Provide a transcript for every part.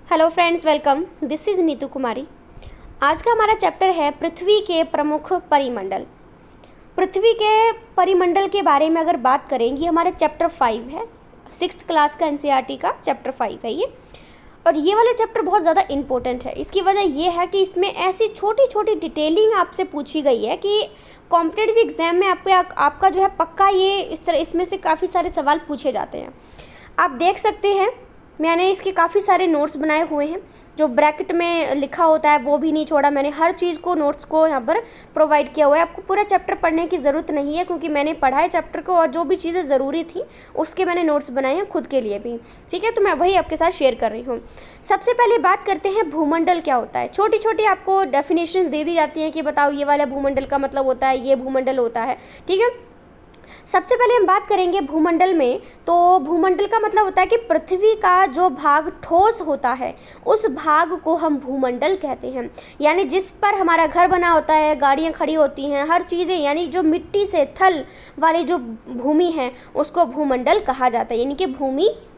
Hello friends, welcome. This is Neetu Kumari. आज का हमारा चैप्टर है पृथ्वी के प्रमुख परिमंडल। पृथ्वी के परिमंडल के बारे में अगर बात करेंगे, हमारा चैप्टर 5 है, 6th क्लास का एनसीईआरटी का चैप्टर 5 है ये। और ये वाला चैप्टर बहुत ज़्यादा इंपॉर्टेंट है। इसकी वजह ये है कि इसमें ऐसी छोटी छोटी डिटेलिंग आपसे पूछी गई है कि कॉम्पिटिटिव एग्जाम में आपका जो है पक्का ये इस तरह इसमें से काफ़ी सारे सवाल पूछे जाते हैं। आप देख सकते हैं मैंने इसके काफ़ी सारे नोट्स बनाए हुए हैं। जो ब्रैकेट में लिखा होता है वो भी नहीं छोड़ा मैंने, हर चीज़ को नोट्स को यहाँ पर प्रोवाइड किया हुआ है। आपको पूरा चैप्टर पढ़ने की ज़रूरत नहीं है क्योंकि मैंने पढ़ा है चैप्टर को और जो भी चीज़ें ज़रूरी थी उसके मैंने नोट्स बनाए हैं खुद के लिए भी। ठीक है, तो मैं वही आपके साथ शेयर कर रही हूँ। सबसे पहले बात करते हैं भूमंडल क्या होता है। छोटी छोटी आपको डेफिनेशन दे दी जाती है कि बताओ ये वाला भूमंडल का मतलब होता है, ये भूमंडल होता है। ठीक है, सबसे पहले हम बात करेंगे भूमंडल में। तो भूमंडल का मतलब होता है कि पृथ्वी का जो भाग ठोस होता है उस भाग को हम भूमंडल कहते हैं। यानी जिस पर हमारा घर बना होता है, गाड़ियाँ खड़ी होती हैं, हर चीज़ें, यानी जो मिट्टी से थल वाली जो भूमि है उसको भूमंडल कहा जाता है। यानी कि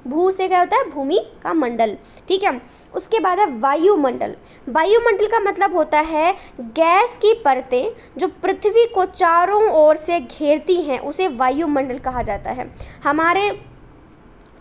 भू से क्या होता है, भूमि का मंडल। ठीक है, उसके बाद है वायुमंडल। वायुमंडल का मतलब होता है गैस की परतें जो पृथ्वी को चारों ओर से घेरती हैं उसे वायुमंडल कहा जाता है। हमारे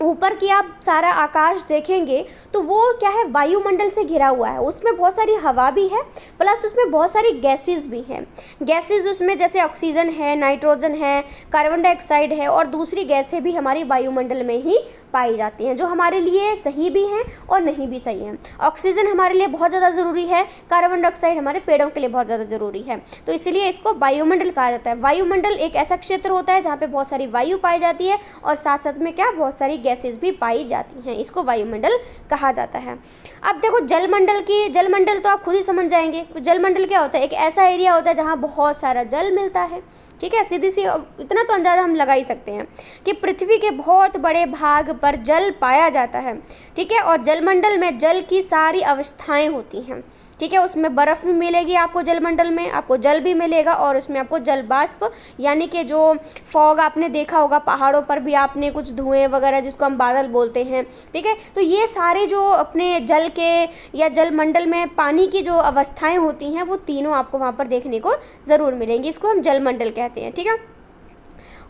ऊपर की आप सारा आकाश देखेंगे तो वो क्या है, वायुमंडल से घिरा हुआ है। उसमें बहुत सारी हवा भी है प्लस उसमें बहुत सारी गैसेस भी हैं। गैसेस उसमें जैसे ऑक्सीजन है, नाइट्रोजन है, कार्बन डाइऑक्साइड है और दूसरी गैसें भी हमारी वायुमंडल में ही पाई जाती हैं जो हमारे लिए सही भी हैं और नहीं भी सही हैं। ऑक्सीजन हमारे लिए बहुत ज़्यादा ज़रूरी है, कार्बन डाइऑक्साइड हमारे पेड़ों के लिए बहुत ज़्यादा ज़रूरी है, तो इसीलिए इसको वायुमंडल कहा जाता है। वायुमंडल एक ऐसा क्षेत्र होता है जहाँ पे बहुत सारी वायु पाई जाती है और साथ साथ में क्या, बहुत सारी गैसेस भी पाई जाती हैं, इसको वायुमंडल कहा जाता है। अब देखो जलमंडल तो आप खुद ही समझ जाएंगे। जलमंडल क्या होता है, एक ऐसा एरिया होता है जहाँ बहुत सारा जल मिलता है। ठीक है, सीधी सी इतना तो अंदाज़ा हम लगा ही सकते हैं कि पृथ्वी के बहुत बड़े भाग पर जल पाया जाता है। ठीक है, और जलमंडल में जल की सारी अवस्थाएं होती हैं। ठीक है, उसमें बर्फ़ भी मिलेगी आपको, जलमंडल में आपको जल भी मिलेगा और उसमें आपको जल वाष्प यानी कि जो फॉग आपने देखा होगा पहाड़ों पर भी, आपने कुछ धुएं वगैरह जिसको हम बादल बोलते हैं। ठीक है, तो ये सारे जो अपने जल के या जलमंडल में पानी की जो अवस्थाएं होती हैं वो तीनों आपको वहाँ पर देखने को ज़रूर मिलेंगी। इसको हम जलमंडल कहते हैं। ठीक है,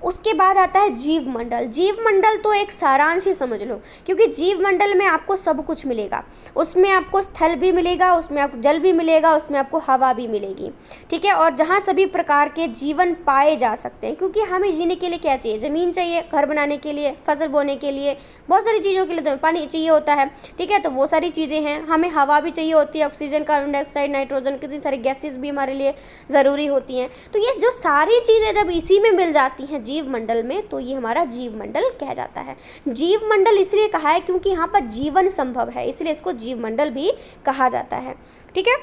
उसके बाद आता है जीव मंडल। जीव मंडल तो एक सारांश ही समझ लो, क्योंकि जीव मंडल में आपको सब कुछ मिलेगा। उसमें आपको स्थल भी मिलेगा, उसमें आपको जल भी मिलेगा, उसमें आपको हवा भी मिलेगी। ठीक है, और जहाँ सभी प्रकार के जीवन पाए जा सकते हैं, क्योंकि हमें जीने के लिए क्या चाहिए, ज़मीन चाहिए, घर बनाने के लिए, फसल बोने के लिए, बहुत सारी चीज़ों के लिए तो पानी चाहिए होता है। ठीक है, तो वो सारी चीज़ें हैं। हमें हवा भी चाहिए होती है, ऑक्सीजन, कार्बन डाइऑक्साइड, नाइट्रोजन, कितनी सारी गैसेस भी हमारे लिए ज़रूरी होती हैं। तो ये जो सारी चीज़ें जब इसी में मिल जाती हैं जीव मंडल में, तो ये हमारा जीव मंडल कह जाता है। जीव मंडल इसलिए कहा है क्योंकि यहाँ पर जीवन संभव है, इसलिए इसको जीव मंडल भी कहा जाता है। ठीक है,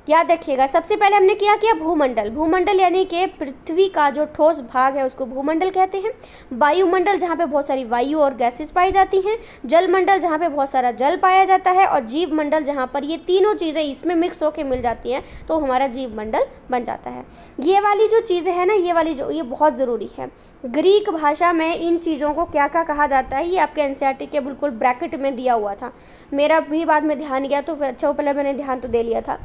याद रखिएगा। सबसे पहले हमने क्या किया, भूमंडल। भूमंडल यानी कि पृथ्वी का जो ठोस भाग है उसको भूमंडल कहते हैं। वायुमंडल जहाँ पे बहुत सारी वायु और गैसेस पाई जाती हैं। जलमंडल जहाँ पे बहुत सारा जल पाया जाता है। और जीव मंडल जहाँ पर ये तीनों चीज़ें इसमें मिक्स होकर मिल जाती हैं तो हमारा जीव मंडल बन जाता है। ये वाली जो चीज़ें हैं ना, ये बहुत ज़रूरी है। ग्रीक भाषा में इन चीज़ों को क्या क्या कहा जाता है ये आपके एनसीईआरटी के बिल्कुल ब्रैकेट में दिया हुआ था। मेरा भी बाद में ध्यान गया तो फिर अच्छा, पहले मैंने ध्यान तो दे लिया था।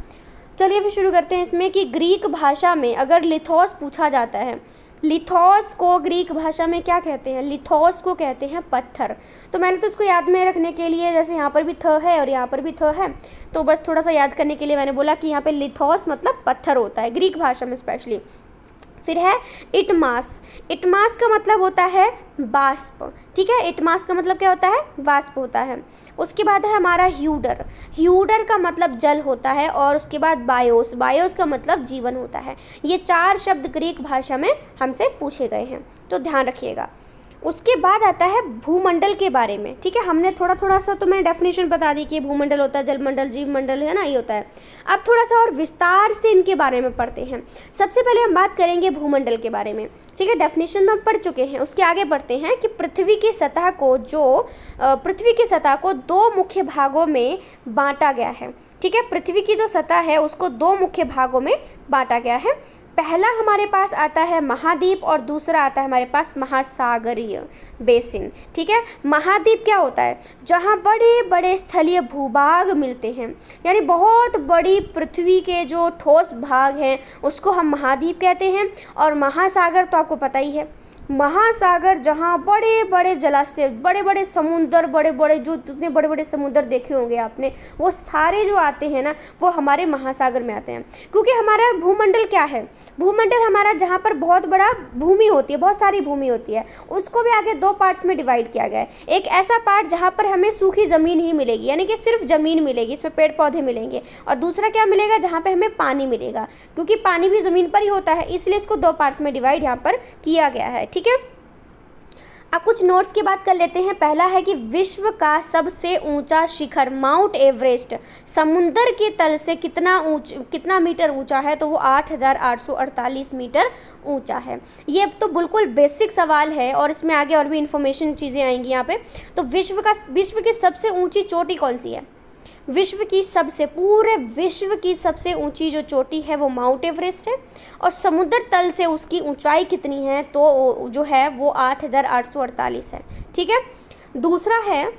चलिए फिर शुरू करते हैं इसमें कि ग्रीक भाषा में अगर लिथोस पूछा जाता है, लिथोस को ग्रीक भाषा में क्या कहते हैं, लिथोस को कहते हैं पत्थर। तो मैंने तो उसको याद में रखने के लिए, जैसे यहाँ पर भी थ है और यहाँ पर भी थ है, तो बस थोड़ा सा याद करने के लिए मैंने बोला कि यहाँ पे लिथोस मतलब पत्थर होता है ग्रीक भाषा में स्पेशली। फिर है इटमास। इटमास का मतलब होता है वाष्प। ठीक है, इटमास का मतलब क्या होता है, वाष्प होता है। उसके बाद है हमारा ह्यूडर। ह्यूडर का मतलब जल होता है। और उसके बाद बायोस। बायोस का मतलब जीवन होता है। ये 4 शब्द ग्रीक भाषा में हमसे पूछे गए हैं, तो ध्यान रखिएगा। उसके बाद आता है भूमंडल के बारे में। ठीक है, हमने थोड़ा सा तो मैंने डेफिनेशन बता दी कि भूमंडल होता है, जलमंडल, जीव मंडल है ना, ये होता है। अब थोड़ा सा और विस्तार से इनके बारे में पढ़ते हैं। सबसे पहले हम बात करेंगे भूमंडल के बारे में। ठीक है, डेफिनेशन तो हम पढ़ चुके हैं। उसके आगे बढ़ते हैं कि पृथ्वी की सतह को 2 मुख्य भागों में बांटा गया है। ठीक है, पृथ्वी की जो सतह है उसको 2 मुख्य भागों में बांटा गया है। पहला हमारे पास आता है महाद्वीप और दूसरा आता है हमारे पास महासागरीय बेसिन। ठीक है, महाद्वीप क्या होता है? जहाँ बड़े बड़े स्थलीय भूभाग मिलते हैं, यानी बहुत बड़ी पृथ्वी के जो ठोस भाग हैं उसको हम महाद्वीप कहते हैं। और महासागर तो आपको पता ही है, महासागर जहाँ बड़े बड़े जलाशय, बड़े बड़े समुंदर, बड़े बड़े जो जितने बड़े बड़े समुंदर देखे होंगे आपने, वो सारे जो आते हैं ना वो हमारे महासागर में आते हैं। क्योंकि हमारा भूमंडल क्या है? भूमंडल हमारा जहाँ पर बहुत बड़ा भूमि होती है, बहुत सारी भूमि होती है, उसको भी आगे दो पार्ट्स में डिवाइड किया गया है। एक ऐसा पार्ट जहाँ पर हमें सूखी ज़मीन ही मिलेगी, यानी कि सिर्फ ज़मीन मिलेगी, इसमें पेड़ पौधे मिलेंगे, और दूसरा क्या मिलेगा? जहाँ पर हमें पानी मिलेगा, क्योंकि पानी भी ज़मीन पर ही होता है, इसलिए इसको दो पार्ट्स में डिवाइड यहाँ पर किया गया है। ठीक है, अब कुछ नोट्स की बात कर लेते हैं। पहला है कि विश्व का सबसे ऊंचा शिखर माउंट एवरेस्ट समुंदर के तल से कितना मीटर ऊंचा है? तो वो 8,848 मीटर ऊंचा है। ये तो बिल्कुल बेसिक सवाल है और इसमें आगे और भी इंफॉर्मेशन चीज़ें आएंगी यहाँ पे। तो विश्व की सबसे ऊंची चोटी कौन सी है? पूरे विश्व की सबसे ऊंची जो चोटी है वो माउंट एवरेस्ट है। और समुद्र तल से उसकी ऊंचाई कितनी है? तो जो है वो 8,848 है। ठीक है, दूसरा है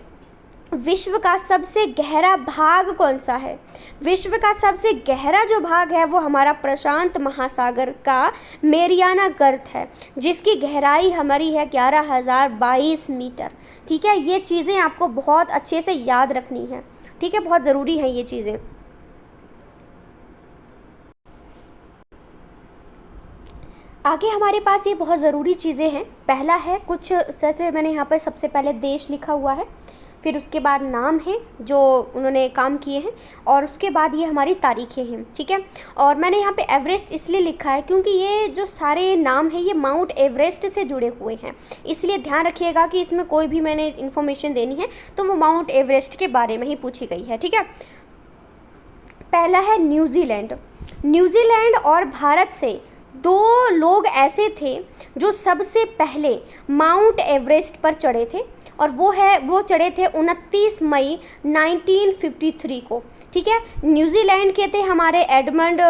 विश्व का सबसे गहरा भाग कौन सा है? विश्व का सबसे गहरा जो भाग है वो हमारा प्रशांत महासागर का मेरियाना गर्त है, जिसकी गहराई हमारी है 11,022 मीटर। ठीक है, ये चीज़ें आपको बहुत अच्छे से याद रखनी है। ठीक है, बहुत ज़रूरी है ये चीज़ें। आगे हमारे पास ये बहुत ज़रूरी चीज़ें हैं। पहला है कुछ जैसे मैंने यहाँ पर सबसे पहले देश लिखा हुआ है, फिर उसके बाद नाम है जो उन्होंने काम किए हैं, और उसके बाद ये हमारी तारीखें हैं। ठीक है, और मैंने यहाँ पे एवरेस्ट इसलिए लिखा है क्योंकि ये जो सारे नाम हैं ये माउंट एवरेस्ट से जुड़े हुए हैं, इसलिए ध्यान रखिएगा कि इसमें कोई भी मैंने इन्फॉर्मेशन देनी है तो वो माउंट एवरेस्ट के बारे में ही पूछी गई है। ठीक है, पहला है न्यूजीलैंड। न्यूजीलैंड और भारत से दो लोग ऐसे थे जो सबसे पहले माउंट एवरेस्ट पर चढ़े थे, और वो चढ़े थे 29 मई 1953 को। ठीक है, न्यूजीलैंड के थे हमारे एडमंड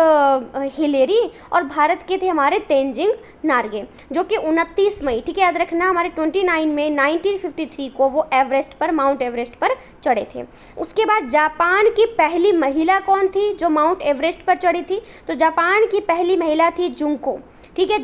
हिलेरी और भारत के थे हमारे तेंजिंग नार्गे, जो कि 29 मई, ठीक है याद रखना, हमारे 29 मई 1953 को वो एवरेस्ट पर, माउंट एवरेस्ट पर चढ़े थे। उसके बाद जापान की पहली महिला कौन थी जो माउंट एवरेस्ट पर चढ़ी थी? तो जापान की पहली महिला थी जुंको। ठीक है,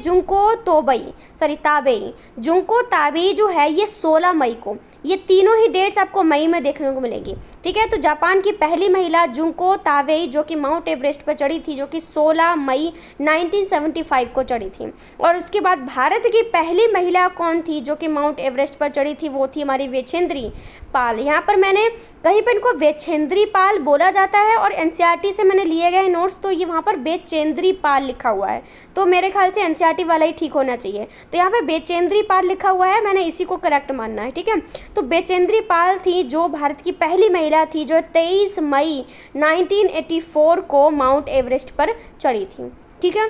ताबेई। जुंको ताबेई जो है ये 16 मई को, ये तीनों ही डेट्स आपको मई में देखने को मिलेगी। ठीक है, तो जापान की पहली महिला जुंको ताबेई जो कि माउंट एवरेस्ट पर चढ़ी थी, जो कि 16 मई 1975 को चढ़ी थी। और उसके बाद भारत की पहली महिला कौन थी जो कि माउंट एवरेस्ट पर चढ़ी थी? वो थी हमारी वेछेंद्री पाल। यहाँ पर मैंने कहीं पर इनको वेछेंद्री पाल बोला जाता है, और एनसीईआरटी से मैंने लिए गए नोट्स तो ये वहाँ पर बेचेंद्री पाल लिखा हुआ है, तो मेरे ख्याल से एनसीईआरटी वाला ही ठीक होना चाहिए। तो यहाँ पे बेचेंद्री पाल लिखा हुआ है, मैंने इसी को करेक्ट मानना है। ठीक है, तो बेचेंद्री पाल थी जो भारत की पहली महिला थी जो 23 मई 1984 को माउंट एवरेस्ट पर चढ़ी थी। ठीक है,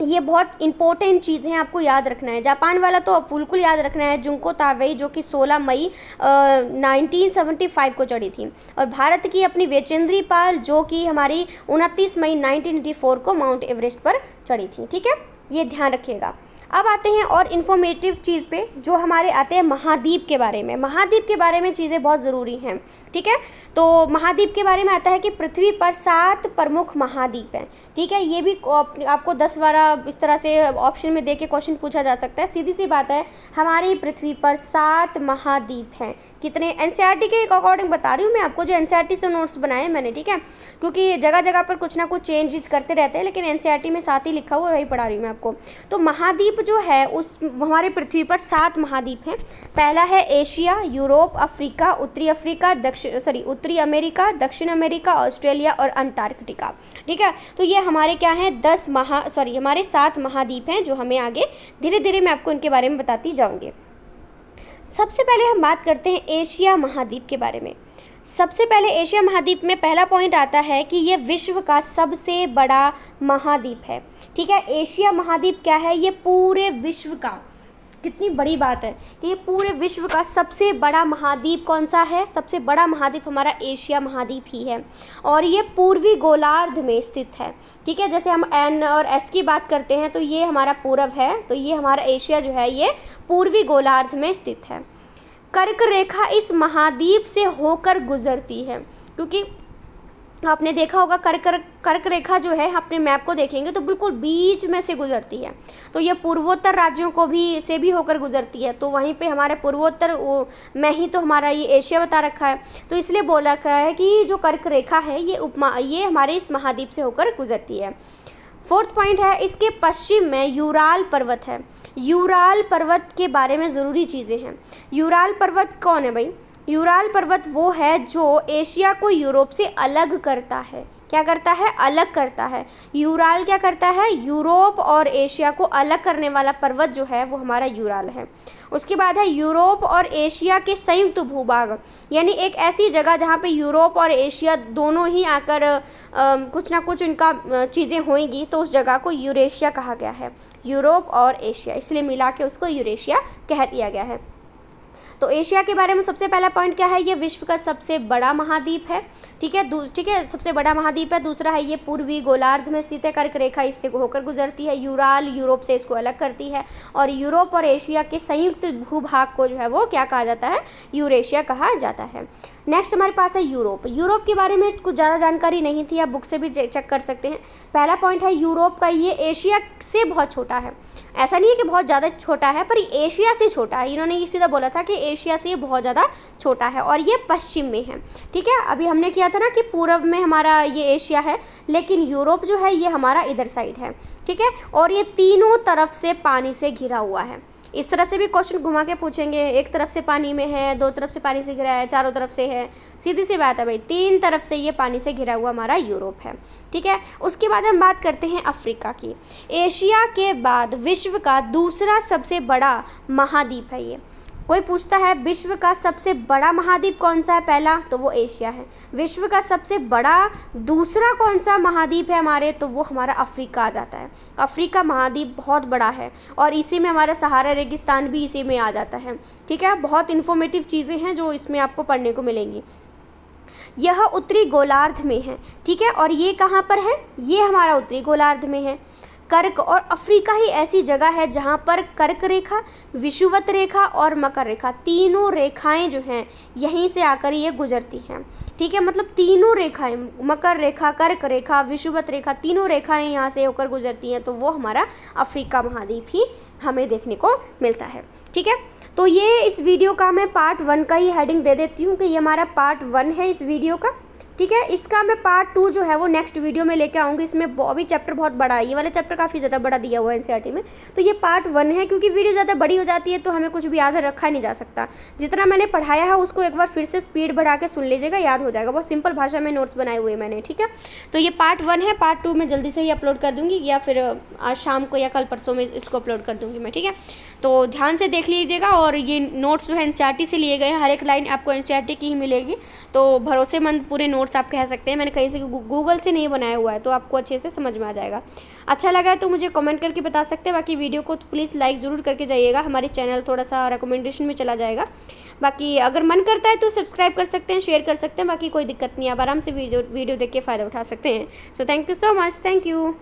ये बहुत इंपॉर्टेंट चीज़ है, आपको याद रखना है। जापान वाला तो बिल्कुल याद रखना है, जुंको ताबेई जो कि 16 मई 1975 को चढ़ी थी, और भारत की अपनी वेचेंद्री पाल जो कि हमारी 29 मई 1984 को माउंट एवरेस्ट पर चढ़ी थी। ठीक है, ये ध्यान रखिएगा। अब आते हैं और इन्फॉर्मेटिव चीज़ पे, जो हमारे आते हैं महाद्वीप के बारे में। महाद्वीप के बारे में चीज़ें बहुत ज़रूरी हैं। ठीक है, तो महाद्वीप के बारे में आता है कि पृथ्वी पर 7 प्रमुख महाद्वीप हैं। ठीक है, ये भी आपको 10-12 इस तरह से ऑप्शन में दे के क्वेश्चन पूछा जा सकता है। सीधी सी बात है, हमारी पृथ्वी पर 7 महाद्वीप हैं। कितने? एनसीईआरटी के अकॉर्डिंग बता रही हूँ मैं आपको, जो एनसीईआरटी से नोट्स बनाए मैंने। ठीक है, क्योंकि जगह जगह पर कुछ ना कुछ चेंजेस करते रहते हैं, लेकिन एनसीईआरटी में 7 ही लिखा हुआ है, वही पढ़ा रही हूँ मैं आपको। तो महाद्वीप जो है उस हमारी पृथ्वी पर 7 महाद्वीप हैं। पहला है एशिया, यूरोप, अफ्रीका, उत्तरी अमेरिका, दक्षिण अमेरिका, ऑस्ट्रेलिया और अंटार्कटिका। ठीक है, तो ये हमारे क्या हैं? हमारे 7 महाद्वीप हैं, जो हमें आगे धीरे धीरे मैं आपको इनके बारे में बताती जाऊँगी। सबसे पहले हम बात करते हैं एशिया महाद्वीप के बारे में। सबसे पहले एशिया महाद्वीप में पहला पॉइंट आता है कि ये विश्व का सबसे बड़ा महाद्वीप है। ठीक है, एशिया महाद्वीप क्या है? ये पूरे विश्व का कितनी बड़ी बात है कि ये पूरे विश्व का सबसे बड़ा महाद्वीप कौन सा है? सबसे बड़ा महाद्वीप हमारा एशिया महाद्वीप ही है और ये पूर्वी गोलार्ध में स्थित है। ठीक है, जैसे हम एन और एस की बात करते हैं तो ये हमारा पूरब है, तो ये हमारा एशिया जो है ये पूर्वी गोलार्ध में स्थित है। कर्क रेखा इस महाद्वीप से होकर गुजरती है, क्योंकि आपने देखा होगा कर्क रेखा जो है, अपने मैप को देखेंगे तो बिल्कुल बीच में से गुजरती है, तो ये पूर्वोत्तर राज्यों को भी होकर गुजरती है। तो वहीं पे हमारे पूर्वोत्तर में ही तो हमारा ये एशिया बता रखा है, तो इसलिए बोला रखा है कि जो कर्क रेखा है ये हमारे इस महाद्वीप से होकर गुजरती है। फोर्थ पॉइंट है, इसके पश्चिम में यूराल पर्वत है। यूराल पर्वत के बारे में ज़रूरी चीज़ें हैं। यूराल पर्वत कौन है भाई? यूराल पर्वत वो है जो एशिया को यूरोप से अलग करता है। क्या करता है? अलग करता है। यूराल क्या करता है? यूरोप और एशिया को अलग करने वाला पर्वत जो है वो हमारा यूराल है। उसके बाद है यूरोप और एशिया के संयुक्त भूभाग, यानी एक ऐसी जगह जहाँ पे यूरोप और एशिया दोनों ही आकर कुछ ना कुछ इनका चीज़ें होंगी, तो उस जगह को यूरेशिया कहा गया है। यूरोप और एशिया, इसलिए मिला के उसको यूरेशिया कह दिया गया है। तो एशिया के बारे में सबसे पहला पॉइंट क्या है? ये विश्व का सबसे बड़ा महाद्वीप है। ठीक है, सबसे बड़ा महाद्वीप है। दूसरा है ये पूर्वी गोलार्ध में स्थित है। कर्क रेखा इससे होकर गुजरती है। यूराल यूरोप से इसको अलग करती है और यूरोप और एशिया के संयुक्त भूभाग को जो है वो क्या कहा जाता है? यूरेशिया कहा जाता है। नेक्स्ट हमारे पास है यूरोप। यूरोप के बारे में कुछ ज़्यादा जानकारी नहीं थी, आप बुक से भी चेक कर सकते हैं। पहला पॉइंट है यूरोप का, ये एशिया से बहुत छोटा है। ऐसा नहीं है कि बहुत ज़्यादा छोटा है, पर एशिया से छोटा है। इन्होंने ये सीधा बोला था कि एशिया से बहुत ज़्यादा छोटा है और ये पश्चिम में है। ठीक है, अभी हमने किया था ना कि पूर्व में हमारा ये एशिया है, लेकिन यूरोप जो है ये हमारा इधर साइड है। ठीक है, और ये तीनों तरफ से पानी से घिरा हुआ है। इस तरह से भी क्वेश्चन घुमा के पूछेंगे, एक तरफ से पानी में है, दो तरफ से पानी से घिरा है, चारों तरफ से है। सीधी सी बात है भाई, तीन तरफ से ये पानी से घिरा हुआ हमारा यूरोप है। ठीक है, उसके बाद हम बात करते हैं अफ्रीका की। एशिया के बाद विश्व का दूसरा सबसे बड़ा महाद्वीप है ये। कोई पूछता है विश्व का सबसे बड़ा महाद्वीप कौन सा है? पहला तो वो एशिया है। विश्व का सबसे बड़ा दूसरा कौन सा महाद्वीप है हमारे? तो वो हमारा अफ्रीका आ जाता है। अफ्रीका महाद्वीप बहुत बड़ा है और इसी में हमारा सहारा रेगिस्तान भी इसी में आ जाता है। ठीक है, बहुत इन्फॉर्मेटिव चीज़ें हैं जो इसमें आपको पढ़ने को मिलेंगी। यह उत्तरी गोलार्ध में है। ठीक है, और ये कहाँ पर है? ये हमारा उत्तरी गोलार्ध में है। कर्क और अफ्रीका ही ऐसी जगह है जहाँ पर कर्क रेखा, विषुवत रेखा और मकर रेखा, तीनों रेखाएं जो हैं यहीं से आकर ये गुजरती हैं। ठीक है, मतलब तीनों रेखाएं, मकर रेखा, कर्क रेखा, विषुवत रेखा, तीनों रेखाएं यहाँ से होकर गुजरती हैं, तो वो हमारा अफ्रीका महाद्वीप ही हमें देखने को मिलता है। ठीक है, तो ये इस वीडियो का मैं पार्ट 1 का ही हेडिंग दे देती हूँ कि ये हमारा पार्ट 1 है इस वीडियो का। ठीक है, इसका मैं पार्ट 2 जो है वो नेक्स्ट वीडियो में लेके आऊँगी। इसमें अभी चैप्टर बहुत बड़ा है, ये वाला चैप्टर काफ़ी ज़्यादा बड़ा दिया हुआ है एनसीईआरटी में, तो ये पार्ट 1 है। क्योंकि वीडियो ज़्यादा बड़ी हो जाती है तो हमें कुछ भी याद रखा नहीं जा सकता। जितना मैंने पढ़ाया है उसको एक बार फिर से स्पीड बढ़ा के सुन लीजिएगा, याद हो जाएगा। बहुत सिंपल भाषा में नोट्स बनाए हुए मैंने। ठीक है, तो ये पार्ट 1 है। पार्ट 2 मैं जल्दी से ही अपलोड कर दूँगी, या फिर आज शाम को या कल परसों में इसको अपलोड कर दूँगी मैं। ठीक है, तो ध्यान से देख लीजिएगा। और ये नोट्स जो है एनसीईआरटी से लिए गए हैं, हर एक लाइन आपको एनसीईआरटी की ही मिलेगी, तो भरोसेमंद पूरे नोट्स आप कह सकते हैं। मैंने कहीं से गूगल से नहीं बनाया हुआ है, तो आपको अच्छे से समझ में आ जाएगा। अच्छा लगा है तो मुझे कमेंट करके बता सकते हैं। बाकी वीडियो को तो प्लीज़ लाइक ज़रूर करके जाइएगा, हमारे चैनल थोड़ा सा रिकमेंडेशन में चला जाएगा। बाकी अगर मन करता है तो सब्सक्राइब कर सकते हैं, शेयर कर सकते हैं, बाकी कोई दिक्कत नहीं है। आप आराम से वीडियो देख के फ़ायदा उठा सकते हैं। So thank you so much, thank you.